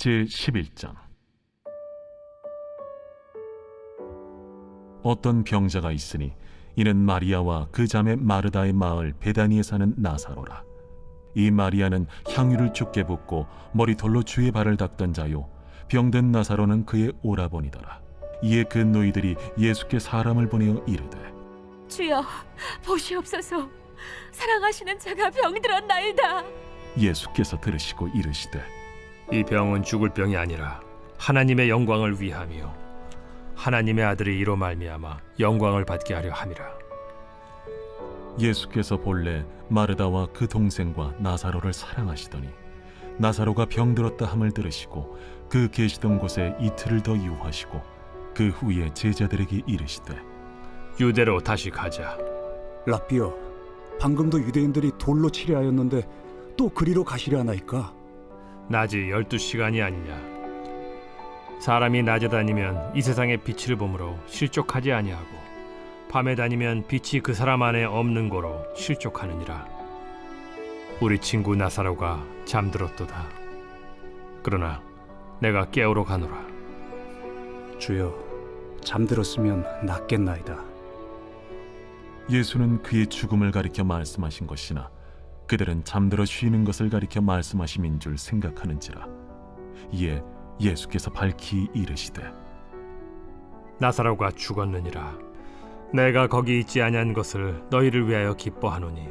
제11장. 어떤 병자가 있으니 이는 마리아와 그 자매 마르다의 마을 베다니에 사는 나사로라. 이 마리아는 향유를 죽게 붓고 머리돌로 주의 발을 닦던 자요, 병든 나사로는 그의 오라버니더라. 이에 그 노이들이 예수께 사람을 보내어 이르되, 주여, 보시옵소서. 사랑하시는 자가 병들었나이다. 예수께서 들으시고 이르시되, 이 병은 죽을 병이 아니라 하나님의 영광을 위함이요 하나님의 아들이 이로 말미암아 영광을 받게 하려 함이라. 예수께서 본래 마르다와 그 동생과 나사로를 사랑하시더니 나사로가 병들었다 함을 들으시고 그 계시던 곳에 이틀을 더 유하시고 그 후에 제자들에게 이르시되, 유대로 다시 가자. 라삐여, 방금도 유대인들이 돌로 치려 하였는데 또 그리로 가시려 하나이까? 낮이 12시간이 아니냐. 사람이 낮에 다니면 이 세상의 빛을 보므로 실족하지 아니하고 밤에 다니면 빛이 그 사람 안에 없는 고로 실족하느니라. 우리 친구 나사로가 잠들었도다. 그러나 내가 깨우러 가노라. 주여, 잠들었으면 낫겠나이다. 예수는 그의 죽음을 가리켜 말씀하신 것이나 그들은 잠들어 쉬는 것을 가리켜 말씀하심인 줄 생각하는지라. 이에 예수께서 밝히 이르시되, 나사로가 죽었느니라. 내가 거기 있지 아니한 것을 너희를 위하여 기뻐하노니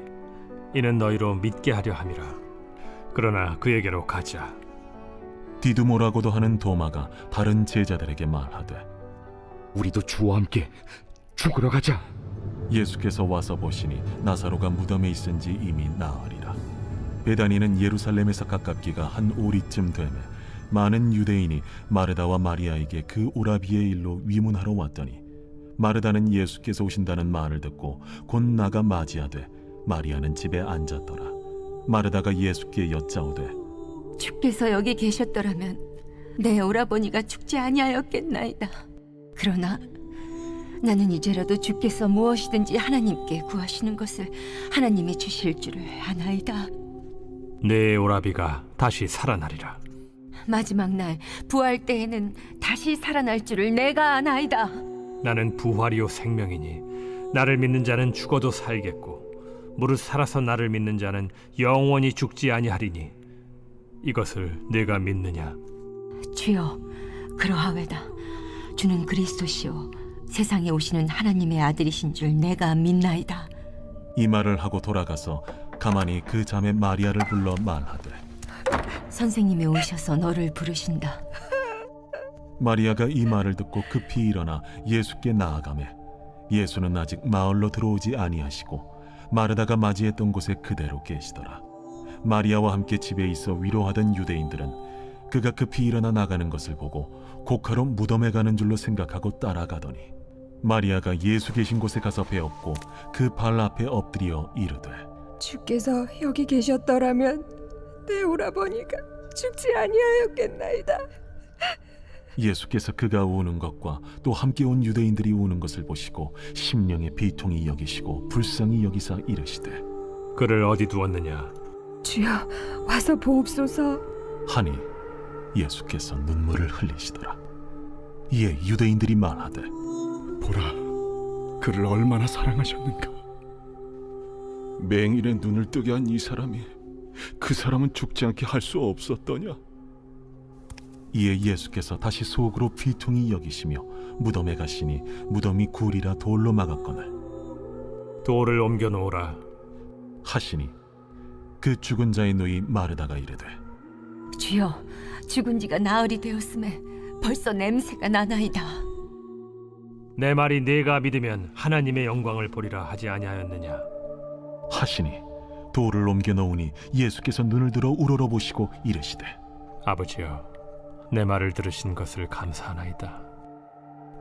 이는 너희로 믿게 하려 함이라. 그러나 그에게로 가자. 디두모라고도 하는 도마가 다른 제자들에게 말하되, 우리도 주와 함께 죽으러 가자. 예수께서 와서 보시니 나사로가 무덤에 있은지 이미 나으리라. 베다니는 예루살렘에서 가깝기가 한 오리쯤 되매 많은 유대인이 마르다와 마리아에게 그 오라비의 일로 위문하러 왔더니 마르다는 예수께서 오신다는 말을 듣고 곧 나가 맞이하되 마리아는 집에 앉았더라. 마르다가 예수께 여짜오되, 주께서 여기 계셨더라면 내 오라버니가 죽지 아니하였겠나이다. 그러나 나는 이제라도 주께서 무엇이든지 하나님께 구하시는 것을 하나님이 주실 줄을 아나이다. 내 오라비가 다시 살아나리라. 마지막 날 부활 때에는 다시 살아날 줄을 내가 아나이다. 나는 부활이요 생명이니 나를 믿는 자는 죽어도 살겠고 무릇 살아서 나를 믿는 자는 영원히 죽지 아니하리니 이것을 내가 믿느냐? 주여, 그러하외다. 주는 그리스도시요 세상에 오시는 하나님의 아들이신 줄 내가 믿나이다. 이 말을 하고 돌아가서 가만히 그 자매 마리아를 불러 말하되, 선생님이 오셔서 너를 부르신다. 마리아가 이 말을 듣고 급히 일어나 예수께 나아가매 예수는 아직 마을로 들어오지 아니하시고 마르다가 맞이했던 곳에 그대로 계시더라. 마리아와 함께 집에 있어 위로하던 유대인들은 그가 급히 일어나 나가는 것을 보고 곡하러 무덤에 가는 줄로 생각하고 따라가더니 마리아가 예수 계신 곳에 가서 배웠고 그 발 앞에 엎드려 이르되, 주께서 여기 계셨더라면 내 오라버니가 죽지 아니하였겠나이다. 예수께서 그가 우는 것과 또 함께 온 유대인들이 우는 것을 보시고 심령의 비통이 여기시고 불쌍히 여기사 이르시되, 그를 어디 두었느냐? 주여, 와서 보옵소서. 하니 예수께서 눈물을 흘리시더라. 이에 유대인들이 말하되, 보라, 그를 얼마나 사랑하셨는가. 맹인의 눈을 뜨게 한 이 사람이 그 사람은 죽지 않게 할 수 없었더냐? 이에 예수께서 다시 속으로 비통히 여기시며 무덤에 가시니 무덤이 굴이라 돌로 막았거늘 돌을 옮겨 놓으라. 하시니 그 죽은 자의 누이 마르다가 이르되, 주여, 죽은 지가 나흘이 되었음에 벌써 냄새가 나나이다. 내 말이 네가 믿으면 하나님의 영광을 보리라 하지 아니하였느냐? 하시니 돌을 옮겨 놓으니 예수께서 눈을 들어 우러러 보시고 이르시되, 아버지여, 내 말을 들으신 것을 감사하나이다.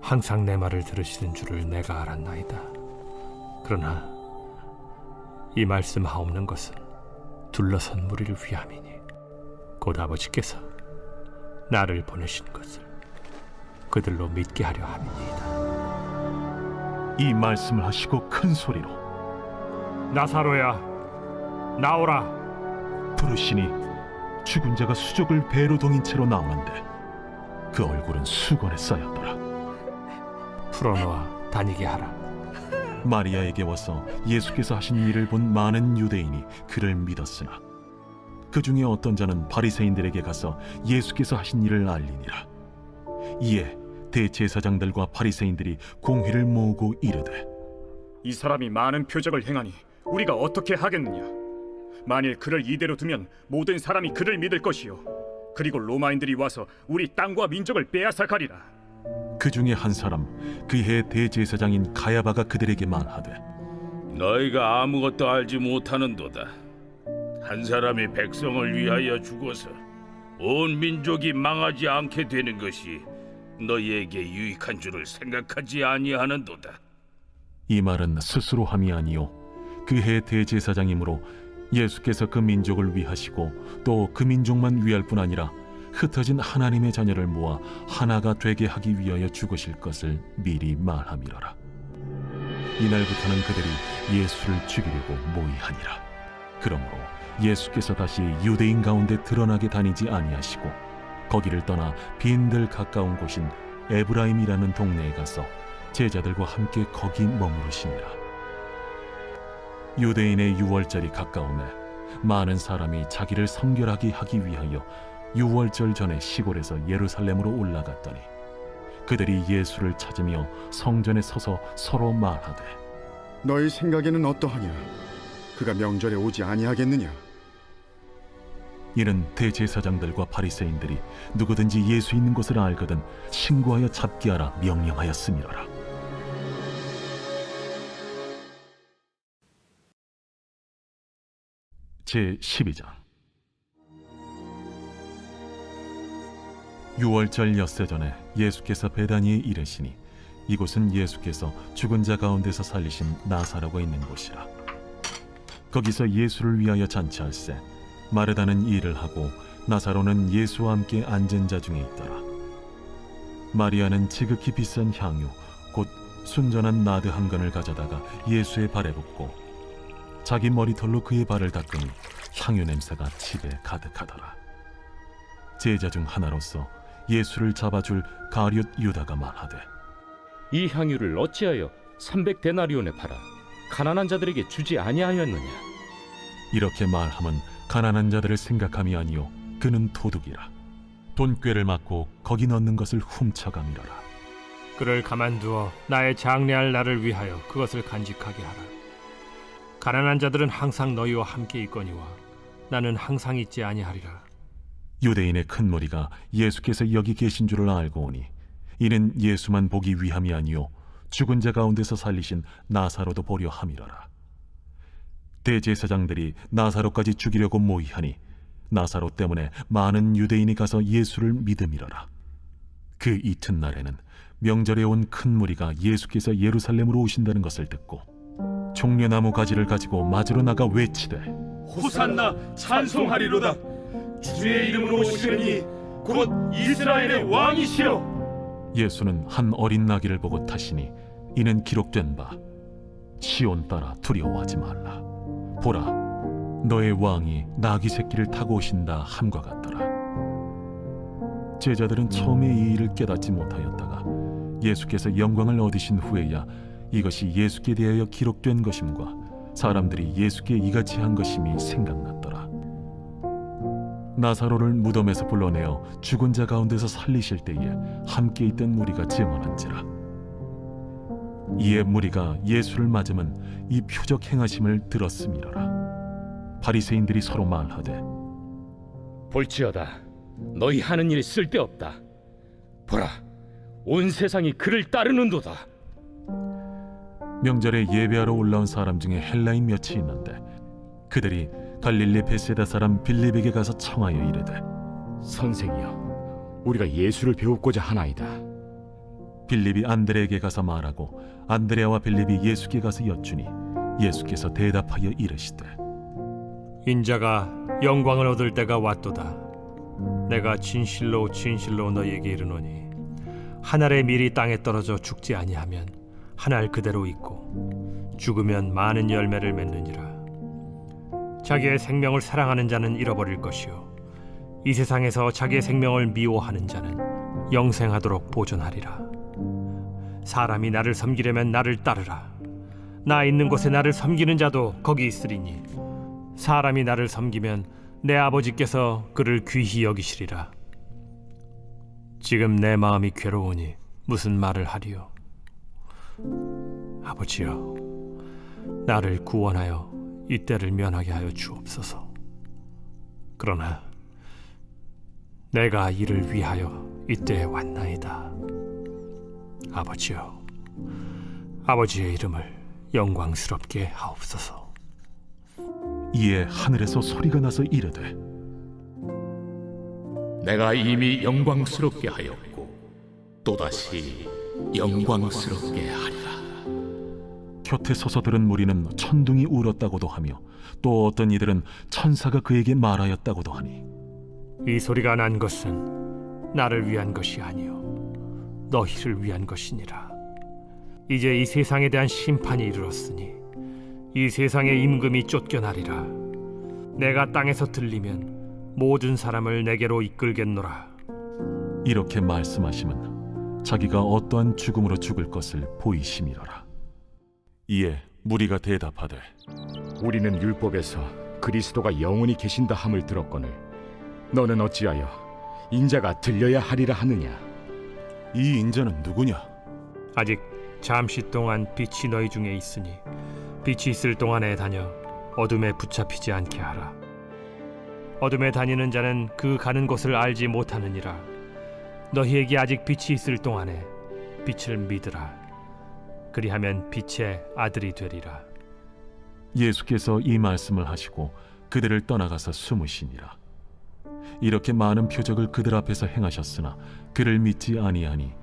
항상 내 말을 들으시는 줄을 내가 알았나이다. 그러나 이 말씀하옵는 것은 둘러선 무리를 위함이니 곧 아버지께서 나를 보내신 것을 그들로 믿게 하려 함이니이다. 이 말씀을 하시고 큰 소리로 나사로야, 나오라. 부르시니 죽은 자가 수족을 배로 동인 채로 나오는데 그 얼굴은 수건에 쌓였더라. 풀어놓아 다니게 하라. 마리아에게 와서 예수께서 하신 일을 본 많은 유대인이 그를 믿었으나 그 중에 어떤 자는 바리새인들에게 가서 예수께서 하신 일을 알리니라. 이에 대제사장들과 바리새인들이 공회를 모으고 이르되, 이 사람이 많은 표적을 행하니 우리가 어떻게 하겠느냐? 만일 그를 이대로 두면 모든 사람이 그를 믿을 것이요, 그리고 로마인들이 와서 우리 땅과 민족을 빼앗아 가리라. 그 중에 한 사람 그 해의 대제사장인 가야바가 그들에게 말하되, 너희가 아무것도 알지 못하는도다. 한 사람이 백성을 위하여 죽어서 온 민족이 망하지 않게 되는 것이 너희에게 유익한 줄을 생각하지 아니하는도다. 이 말은 스스로 함이 아니요 그 해 대제사장이므로 예수께서 그 민족을 위하시고 또 그 민족만 위할 뿐 아니라 흩어진 하나님의 자녀를 모아 하나가 되게 하기 위하여 죽으실 것을 미리 말함이로라. 이날부터는 그들이 예수를 죽이려고 모의하니라. 그러므로 예수께서 다시 유대인 가운데 드러나게 다니지 아니하시고 거기를 떠나 빈들 가까운 곳인 에브라임이라는 동네에 가서 제자들과 함께 거기 머무르시니라. 유대인의 유월절이 가까우매 많은 사람이 자기를 성결하게 하기 위하여 유월절 전에 시골에서 예루살렘으로 올라갔더니 그들이 예수를 찾으며 성전에 서서 서로 말하되, 너희 생각에는 어떠하냐? 그가 명절에 오지 아니하겠느냐? 이는 대제사장들과 바리새인들이 누구든지 예수 있는 곳을 알거든 신고하여 잡게 하라 명령하였음이로라. 제12장. 유월절 엿새 전에 예수께서 베다니에 이르시니 이곳은 예수께서 죽은 자 가운데서 살리신 나사로가 있는 곳이라. 거기서 예수를 위하여 잔치할세 마르다는 일을 하고 나사로는 예수와 함께 앉은 자 중에 있더라. 마리아는 지극히 비싼 향유 곧 순전한 나드 한 건을 가져다가 예수의 발에 붓고 자기 머리털로 그의 발을 닦으니 향유 냄새가 집에 가득하더라. 제자 중 하나로서 예수를 잡아줄 가룟 유다가 말하되, 이 향유를 어찌하여 300데나리온에 팔아 가난한 자들에게 주지 아니하였느냐? 이렇게 말함은 가난한 자들을 생각함이 아니요 그는 도둑이라. 돈꾀를 맞고 거기 넣는 것을 훔쳐감이로라. 그를 가만두어 나의 장래할 날을 위하여 그것을 간직하게 하라. 가난한 자들은 항상 너희와 함께 있거니와 나는 항상 있지 아니하리라. 유대인의 큰 무리가 예수께서 여기 계신 줄을 알고 오니 이는 예수만 보기 위함이 아니요 죽은 자 가운데서 살리신 나사로도 보려 함이로라. 대제사장들이 나사로까지 죽이려고 모의하니 나사로 때문에 많은 유대인이 가서 예수를 믿음이로라. 그 이튿날에는 명절에 온 큰 무리가 예수께서 예루살렘으로 오신다는 것을 듣고 종려나무 가지를 가지고 맞으러 나가 외치되, 호산나 찬송하리로다. 주의 이름으로 오시려니 곧 이스라엘의 왕이시여. 예수는 한 어린 나귀를 보고 타시니 이는 기록된 바 시온 따라 두려워하지 말라. 보라, 너의 왕이 나귀 새끼를 타고 오신다 함과 같더라. 제자들은 처음에 이 일을 깨닫지 못하였다가 예수께서 영광을 얻으신 후에야 이것이 예수께 대하여 기록된 것임과 사람들이 예수께 이같이 한 것임이 생각났더라. 나사로를 무덤에서 불러내어 죽은 자 가운데서 살리실 때에 함께 있던 무리가 증언한지라. 이에 무리가 예수를 맞으면 이 표적 행하심을 들었음이로라. 바리새인들이 서로 말하되, 볼지어다, 너희 하는 일이 쓸데없다. 보라, 온 세상이 그를 따르는도다. 명절에 예배하러 올라온 사람 중에 헬라인 몇이 있는데 그들이 갈릴리 베세다 사람 빌립에게 가서 청하여 이르되, 선생이여, 우리가 예수를 배우고자 하나이다. 빌립이 안드레에게 가서 말하고 안드레아와 빌립이 예수께 가서 여쭈니 예수께서 대답하여 이르시되, 인자가 영광을 얻을 때가 왔도다. 내가 진실로 진실로 너희에게 이르노니 한 알의 밀이 땅에 떨어져 죽지 아니하면 한 알 그대로 있고 죽으면 많은 열매를 맺느니라. 자기의 생명을 사랑하는 자는 잃어버릴 것이요 이 세상에서 자기의 생명을 미워하는 자는 영생하도록 보존하리라. 사람이 나를 섬기려면 나를 따르라. 나 있는 곳에 나를 섬기는 자도 거기 있으리니 사람이 나를 섬기면 내 아버지께서 그를 귀히 여기시리라. 지금 내 마음이 괴로우니 무슨 말을 하리요? 아버지여, 나를 구원하여 이 때를 면하게 하여 주옵소서. 그러나 내가 이를 위하여 이때에 왔나이다. 아버지여, 아버지의 이름을 영광스럽게 하옵소서. 이에 하늘에서 소리가 나서 이르되 내가 이미 영광스럽게 하였고 또다시 영광스럽게 하리라. 곁에 서서 들은 무리는 천둥이 울었다고도 하며 또 어떤 이들은 천사가 그에게 말하였다고도 하니 이 소리가 난 것은 나를 위한 것이 아니요 너희를 위한 것이니라. 이제 이 세상에 대한 심판이 이르렀으니 이 세상의 임금이 쫓겨나리라. 내가 땅에서 들리면 모든 사람을 내게로 이끌겠노라. 이렇게 말씀하심은 자기가 어떠한 죽음으로 죽을 것을 보이심이로라. 이에 무리가 대답하되 우리는 율법에서 그리스도가 영원히 계신다 함을 들었거늘 너는 어찌하여 인자가 들려야 하리라 하느냐? 이 인자는 누구냐? 아직 잠시 동안 빛이 너희 중에 있으니 빛이 있을 동안에 다녀 어둠에 붙잡히지 않게 하라. 어둠에 다니는 자는 그 가는 곳을 알지 못하느니라. 너희에게 아직 빛이 있을 동안에 빛을 믿으라. 그리하면 빛의 아들이 되리라. 예수께서 이 말씀을 하시고 그들을 떠나가서 숨으시니라. 이렇게 많은 표적을 그들 앞에서 행하셨으나 그를 믿지 아니하니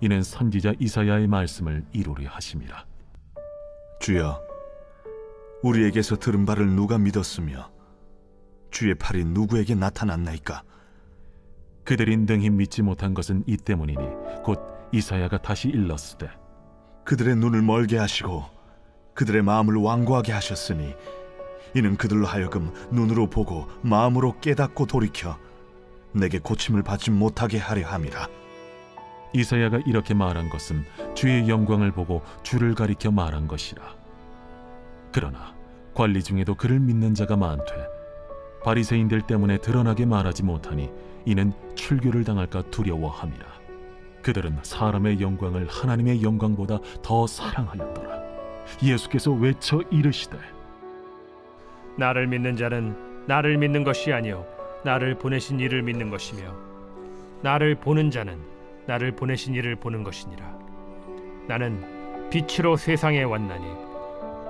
이는 선지자 이사야의 말씀을 이루려 하심이라. 주여, 우리에게서 들은 바를 누가 믿었으며 주의 팔이 누구에게 나타났나이까? 그들이 능히 믿지 못한 것은 이 때문이니 곧 이사야가 다시 일렀으되 그들의 눈을 멀게 하시고 그들의 마음을 완고하게 하셨으니 이는 그들로 하여금 눈으로 보고 마음으로 깨닫고 돌이켜 내게 고침을 받지 못하게 하려 함이라. 이사야가 이렇게 말한 것은 주의 영광을 보고 주를 가리켜 말한 것이라. 그러나 관리 중에도 그를 믿는 자가 많되 바리새인들 때문에 드러나게 말하지 못하니 이는 출교를 당할까 두려워함이라. 그들은 사람의 영광을 하나님의 영광보다 더 사랑하였더라. 예수께서 외쳐 이르시되 나를 믿는 자는 나를 믿는 것이 아니요 나를 보내신 이를 믿는 것이며 나를 보는 자는 나를 보내신 이를 보는 것이니라. 나는 빛으로 세상에 왔나니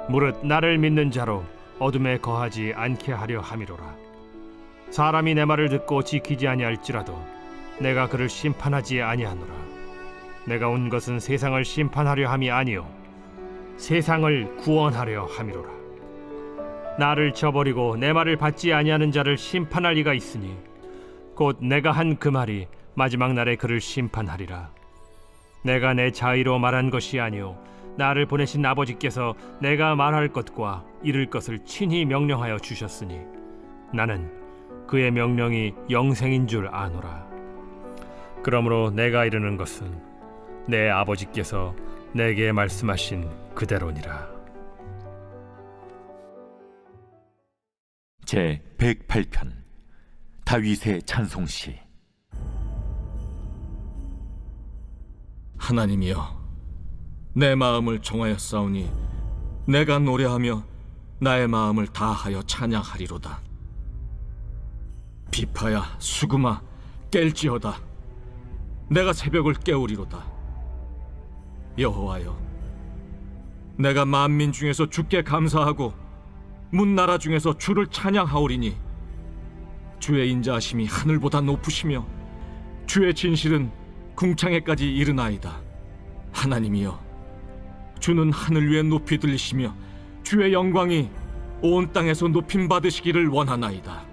무릇 나를 믿는 자로 어둠에 거하지 않게 하려 함이로라. 사람이 내 말을 듣고 지키지 아니할지라도 내가 그를 심판하지 아니하노라. 내가 온 것은 세상을 심판하려 함이 아니요 세상을 구원하려 함이로라. 나를 저버리고 내 말을 받지 아니하는 자를 심판할 이가 있으니 곧 내가 한 그 말이 마지막 날에 그를 심판하리라. 내가 내 자의로 말한 것이 아니요 나를 보내신 아버지께서 내가 말할 것과 이룰 것을 친히 명령하여 주셨으니 나는 그의 명령이 영생인 줄 아노라. 그러므로 내가 이르는 것은 내 아버지께서 내게 말씀하신 그대로니라. 제 108편 다윗의 찬송시. 하나님이여, 내 마음을 정하였사오니 내가 노래하며 나의 마음을 다하여 찬양하리로다. 비파야 수금아 깰지어다. 내가 새벽을 깨우리로다. 여호와여, 내가 만민 중에서 주께 감사하고 문나라 중에서 주를 찬양하오리니 주의 인자하심이 하늘보다 높으시며 주의 진실은 궁창에까지 이르나이다. 하나님이여, 주는 하늘 위에 높이 들리시며 주의 영광이 온 땅에서 높임 받으시기를 원하나이다.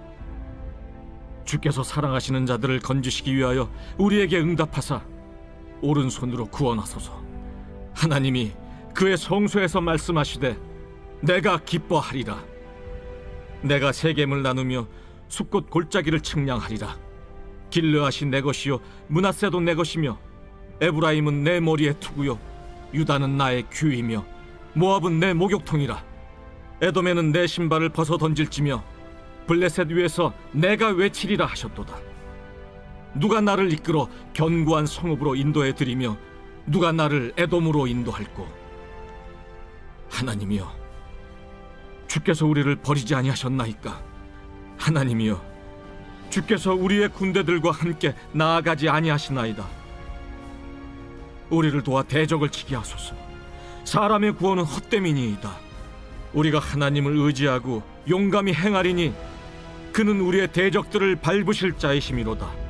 주께서 사랑하시는 자들을 건지시기 위하여 우리에게 응답하사 오른손으로 구원하소서. 하나님이 그의 성소에서 말씀하시되 내가 기뻐하리라. 내가 세겜을 나누며 숲꽃 골짜기를 측량하리라. 길르앗이 내 것이요 므낫세도 내 것이며 에브라임은 내 머리에 투구요 유다는 나의 규이며 모압은 내 목욕통이라. 에돔에는 내 신발을 벗어 던질지며 블레셋 위에서 내가 외치리라 하셨도다. 누가 나를 이끌어 견고한 성읍으로 인도해 드리며 누가 나를 에돔으로 인도할꼬. 하나님이여, 주께서 우리를 버리지 아니하셨나이까. 하나님이여, 주께서 우리의 군대들과 함께 나아가지 아니하시나이다. 우리를 도와 대적을 치게 하소서. 사람의 구원은 헛됨이니이다. 우리가 하나님을 의지하고 용감히 행하리니 그는 우리의 대적들을 밟으실 자이심이로다.